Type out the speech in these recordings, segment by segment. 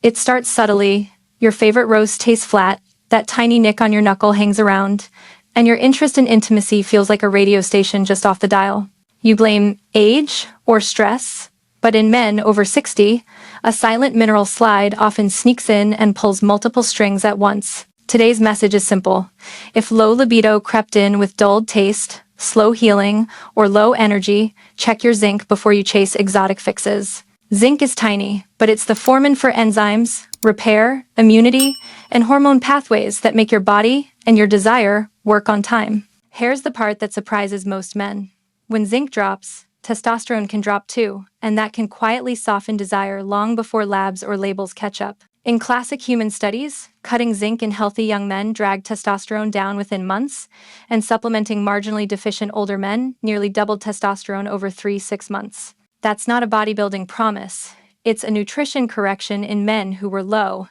It starts subtly, your favorite roast tastes flat, that tiny nick on your knuckle hangs around, and your interest in intimacy feels like a radio station just off the dial. You blame age or stress, but in men over 60, a silent mineral slide often sneaks in and pulls multiple strings at once. Today's message is simple. If low libido crept in with dulled taste, slow healing, or low energy, check your zinc before you chase exotic fixes. Zinc is tiny, but it's the foreman for enzymes, repair, immunity, and hormone pathways that make your body and your desire work on time. Here's the part that surprises most men. When zinc drops, testosterone can drop too, and that can quietly soften desire long before labs or labels catch up. In classic human studies, cutting zinc in healthy young men dragged testosterone down within months, and supplementing marginally deficient older men nearly doubled testosterone over 3-6 months. That's not a bodybuilding promise. It's a nutrition correction in men who were low,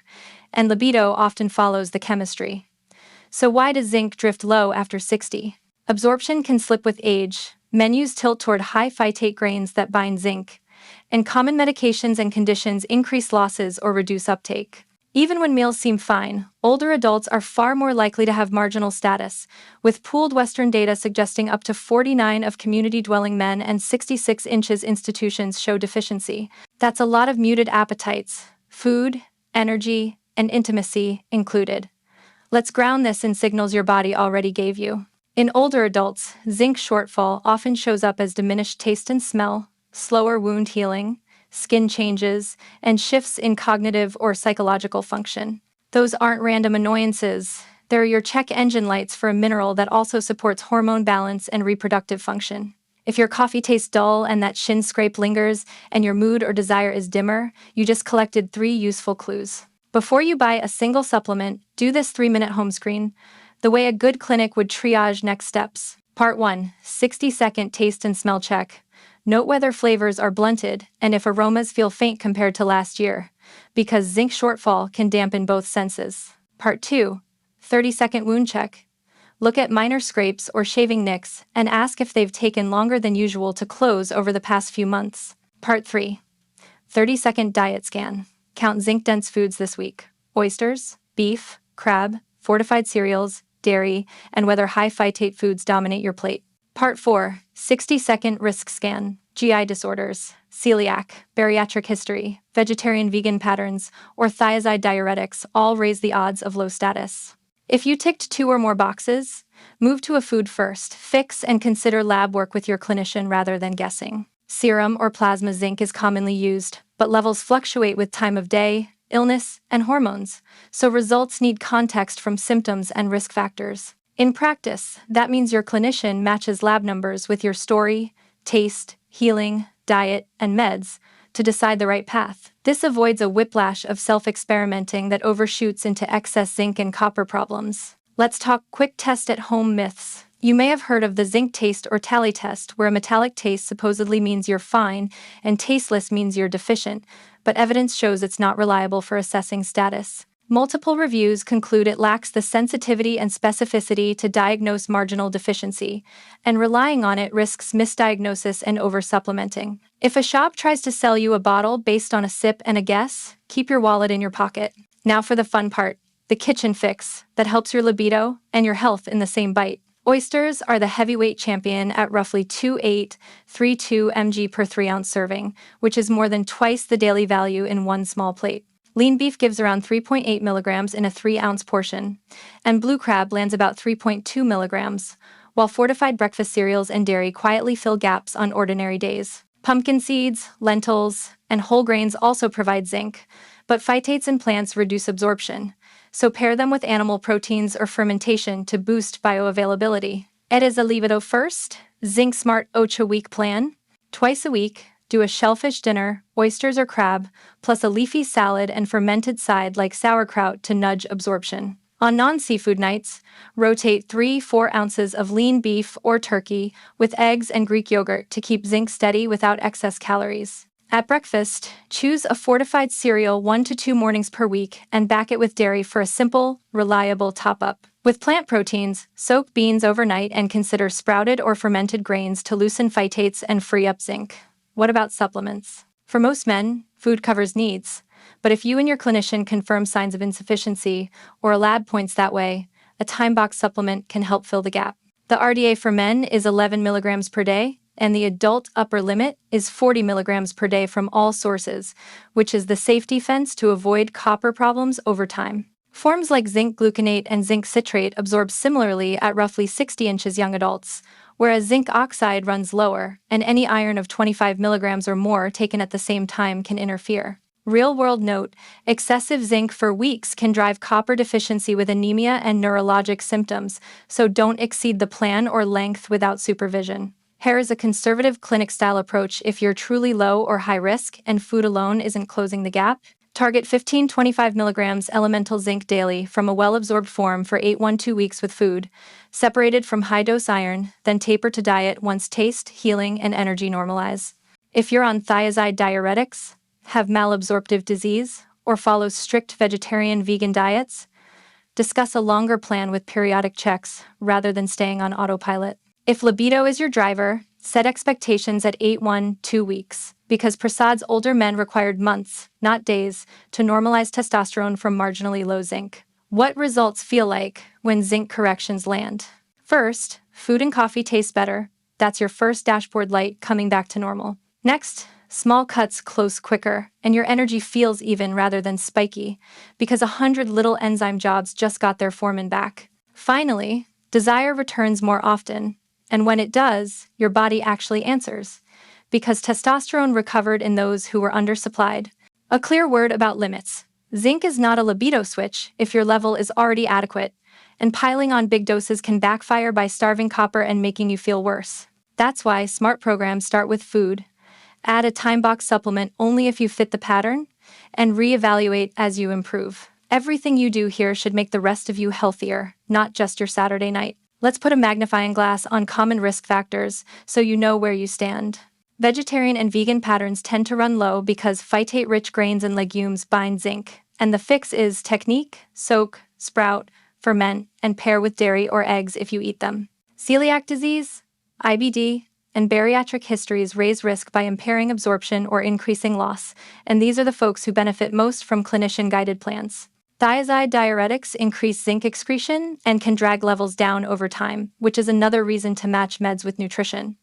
and libido often follows the chemistry. So why does zinc drift low after 60? Absorption can slip with age. Menus tilt toward high phytate grains that bind zinc, and common medications and conditions increase losses or reduce uptake. Even when meals seem fine, older adults are far more likely to have marginal status, with pooled Western data suggesting up to 49 of community-dwelling men and 66 inches institutions show deficiency. That's a lot of muted appetites, food, energy, and intimacy included. Let's ground this in signals your body already gave you. In older adults, zinc shortfall often shows up as diminished taste and smell, slower wound healing, skin changes, and shifts in cognitive or psychological function. Those aren't random annoyances. They're your check engine lights for a mineral that also supports hormone balance and reproductive function. If your coffee tastes dull and that shin scrape lingers and your mood or desire is dimmer, you just collected 3 useful clues. Before you buy a single supplement, do this 3-minute home screen, the way a good clinic would triage next steps. Part 1. 60-second taste and smell check. Note whether flavors are blunted and if aromas feel faint compared to last year, because zinc shortfall can dampen both senses. Part 2. 30-second wound check. Look at minor scrapes or shaving nicks and ask if they've taken longer than usual to close over the past few months. Part 3. 30-second diet scan. Count zinc-dense foods this week. Oysters, beef, crab, fortified cereals, dairy, and whether high phytate foods dominate your plate. Part 4. 60-second risk scan. GI disorders, celiac, bariatric history, vegetarian-vegan patterns, or thiazide diuretics all raise the odds of low status. If you ticked 2 or more boxes, move to a food first, fix and consider lab work with your clinician rather than guessing. Serum or plasma zinc is commonly used, but levels fluctuate with time of day, illness, and hormones, so results need context from symptoms and risk factors. In practice, that means your clinician matches lab numbers with your story, taste, healing, diet, and meds to decide the right path. This avoids a whiplash of self-experimenting that overshoots into excess zinc and copper problems. Let's talk quick test-at-home myths. You may have heard of the zinc taste or tally test, where a metallic taste supposedly means you're fine and tasteless means you're deficient, but evidence shows it's not reliable for assessing status. Multiple reviews conclude it lacks the sensitivity and specificity to diagnose marginal deficiency, and relying on it risks misdiagnosis and oversupplementing. If a shop tries to sell you a bottle based on a sip and a guess, keep your wallet in your pocket. Now for the fun part, the kitchen fix that helps your libido and your health in the same bite. Oysters are the heavyweight champion at roughly 2.832 mg per 3-ounce serving, which is more than twice the daily value in one small plate. Lean beef gives around 3.8 milligrams in a 3-ounce portion, and blue crab lands about 3.2 milligrams, while fortified breakfast cereals and dairy quietly fill gaps on ordinary days. Pumpkin seeds, lentils, and whole grains also provide zinc, but phytates in plants reduce absorption, so pair them with animal proteins or fermentation to boost bioavailability. It is a Libido first, Zinc Smart Ocha week plan. Twice a week, do a shellfish dinner, oysters or crab, plus a leafy salad and fermented side like sauerkraut to nudge absorption. On non-seafood nights, rotate 3-4 ounces of lean beef or turkey with eggs and Greek yogurt to keep zinc steady without excess calories. At breakfast, choose a fortified cereal 1 to 2 mornings per week and back it with dairy for a simple, reliable top-up. With plant proteins, soak beans overnight and consider sprouted or fermented grains to loosen phytates and free up zinc. What about supplements? For most men, food covers needs, But if you and your clinician confirm signs of insufficiency, or a lab points that way, a time box supplement can help fill the gap. The RDA for men is 11 milligrams per day, and the adult upper limit is 40 milligrams per day from all sources, which is the safety fence to avoid copper problems over time. Forms like zinc gluconate and zinc citrate absorb similarly at roughly 60 inches young adults, whereas zinc oxide runs lower, and any iron of 25 milligrams or more taken at the same time can interfere. Real-world note, excessive zinc for weeks can drive copper deficiency with anemia and neurologic symptoms, so don't exceed the plan or length without supervision. Hair is a conservative clinic-style approach if you're truly low or high risk and food alone isn't closing the gap. Target 15-25 milligrams elemental zinc daily from a well-absorbed form for 8-12 weeks with food, separated from high-dose iron, then taper to diet once taste, healing, and energy normalize. If you're on thiazide diuretics, have malabsorptive disease, or follow strict vegetarian-vegan diets, discuss a longer plan with periodic checks rather than staying on autopilot. If libido is your driver, set expectations at 8-12 weeks, because Prasad's older men required months, not days, to normalize testosterone from marginally low zinc. What results feel like when zinc corrections land? First, food and coffee taste better. That's your first dashboard light coming back to normal. Next, small cuts close quicker, and your energy feels even rather than spiky, because 100 little enzyme jobs just got their foreman back. Finally, desire returns more often, and when it does, your body actually answers, because testosterone recovered in those who were undersupplied. A clear word about limits. Zinc is not a libido switch if your level is already adequate, and piling on big doses can backfire by starving copper and making you feel worse. That's why smart programs start with food. Add a time box supplement only if you fit the pattern, and reevaluate as you improve. Everything you do here should make the rest of you healthier, not just your Saturday night. Let's put a magnifying glass on common risk factors so you know where you stand. Vegetarian and vegan patterns tend to run low because phytate-rich grains and legumes bind zinc, and the fix is technique, soak, sprout, ferment, and pair with dairy or eggs if you eat them. Celiac disease, IBD, and bariatric histories raise risk by impairing absorption or increasing loss, and these are the folks who benefit most from clinician-guided plans. Thiazide diuretics increase zinc excretion and can drag levels down over time, which is another reason to match meds with nutrition.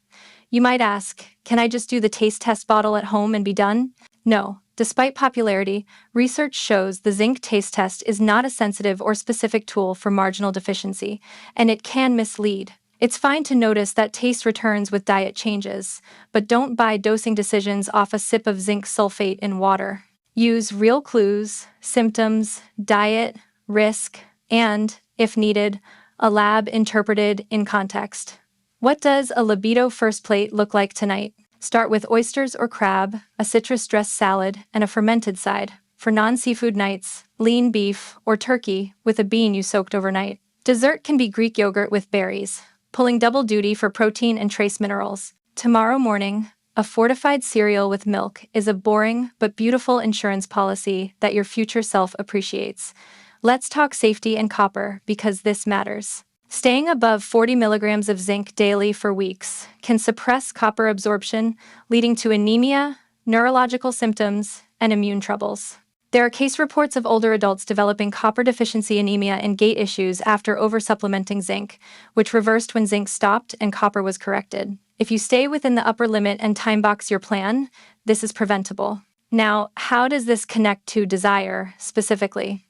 You might ask, can I just do the taste test bottle at home and be done? No. Despite popularity, research shows the zinc taste test is not a sensitive or specific tool for marginal deficiency, and it can mislead. It's fine to notice that taste returns with diet changes, but don't buy dosing decisions off a sip of zinc sulfate in water. Use real clues, symptoms, diet, risk, and, if needed, a lab interpreted in context. What does a libido first plate look like tonight? Start with oysters or crab, a citrus-dressed salad, and a fermented side. For non-seafood nights, lean beef or turkey with a bean you soaked overnight. Dessert can be Greek yogurt with berries, pulling double duty for protein and trace minerals. Tomorrow morning, a fortified cereal with milk is a boring but beautiful insurance policy that your future self appreciates. Let's talk safety and copper because this matters. Staying above 40 milligrams of zinc daily for weeks can suppress copper absorption, leading to anemia, neurological symptoms, and immune troubles. There are case reports of older adults developing copper deficiency anemia and gait issues after oversupplementing zinc, which reversed when zinc stopped and copper was corrected. If you stay within the upper limit and time box your plan, this is preventable. Now, how does this connect to desire specifically?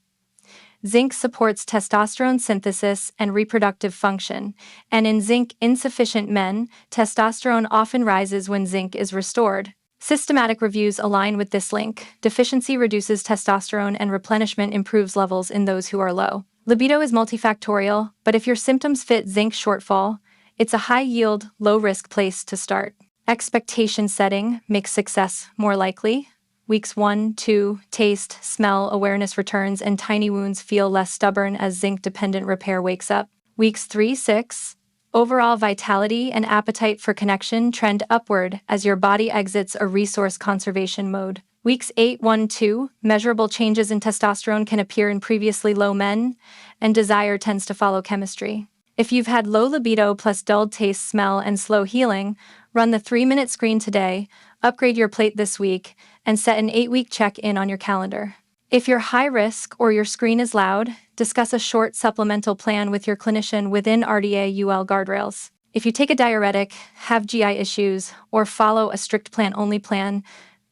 Zinc supports testosterone synthesis and reproductive function, and in zinc-insufficient men, testosterone often rises when zinc is restored. Systematic reviews align with this link. Deficiency reduces testosterone and replenishment improves levels in those who are low. Libido is multifactorial, but if your symptoms fit zinc shortfall, it's a high-yield, low-risk place to start. Expectation setting makes success more likely. Weeks 1-2, taste, smell, awareness returns, and tiny wounds feel less stubborn as zinc-dependent repair wakes up. Weeks 3-6, overall vitality and appetite for connection trend upward as your body exits a resource conservation mode. Weeks 8-12, measurable changes in testosterone can appear in previously low men, and desire tends to follow chemistry. If you've had low libido plus dulled taste, smell, and slow healing, run the 3-minute screen today. upgrade your plate this week and set an 8-week check-in on your calendar. If you're high risk or your screen is loud, discuss a short supplemental plan with your clinician within RDA/UL guardrails. If you take a diuretic, have GI issues, or follow a strict plant-only plan,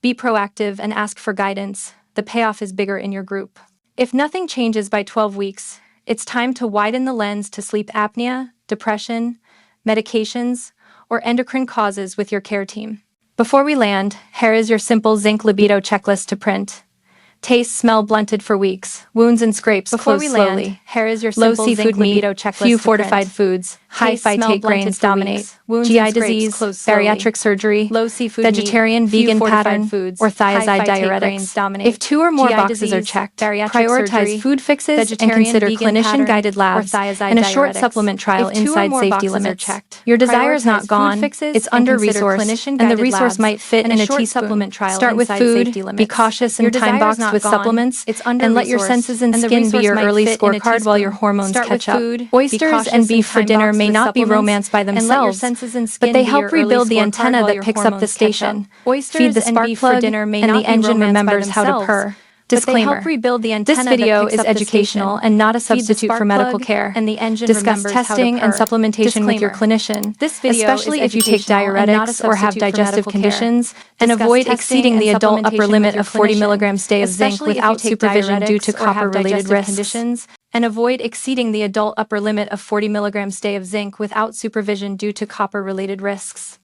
be proactive and ask for guidance. The payoff is bigger in your group. If nothing changes by 12 weeks, it's time to widen the lens to sleep apnea, depression, medications, or endocrine causes with your care team. Before we land, here is your simple zinc libido checklist to print. Taste, smell blunted for weeks. Wounds and scrapes close slowly. Here is your Low simple seafood zinc meat, libido checklist few to fortified print. foods, high Taste, smell phytate blunted grains for dominate. weeks. Wounds GI and scrapes disease, close slowly. bariatric surgery, Low seafood vegetarian, meat, few vegan fortified pattern, foods, or thiazide high phytate diuretics. grains dominate. If 2 or more GI boxes are disease, checked, bariatric prioritize surgery, food fixes and vegetarian, consider vegan pattern, clinician-guided or labs thiazide and a short diuretics. supplement trial If 2 or inside more safety boxes are limits. checked, Your desire is prioritize not food gone, fixes it's and consider under-resourced, and the clinician-guided resource labs might fit and in a a short teaspoon. supplement trial Start with inside food, safety be limits. cautious Your and time desire is boxed not with gone, supplements, it's and let your under-resourced, senses and and the skin be resource your might early fit in a scorecard while your teaspoon. hormones Start catch with up. food, be Oysters cautious and beef and for time dinner boxed may with not be supplements, romance by and let your themselves, senses and but skin they be help your early rebuild the scorecard antenna while that your picks up the hormones catch up. station. Oysters Feed the and spark beef for plug, dinner may and not the be engine romance by remembers how to themselves, purr. but they help Disclaimer: rebuild the this antenna that video picks is up the educational station. and not a Feed the substitute for spark medical plug, care. and the engine Discuss remembers how to testing and purr. supplementation with your Disclaimer. clinician, This video especially is if you take educational and not a diuretics or have substitute for digestive medical care. conditions, and Discuss avoid testing exceeding and the adult upper supplementation limit with your of 40 clinician, milligrams day of zinc especially if you without take supervision due to diuretics or have copper-related digestive risks. conditions, And avoid exceeding the adult upper limit of 40 milligrams day of zinc without supervision due to copper-related risks.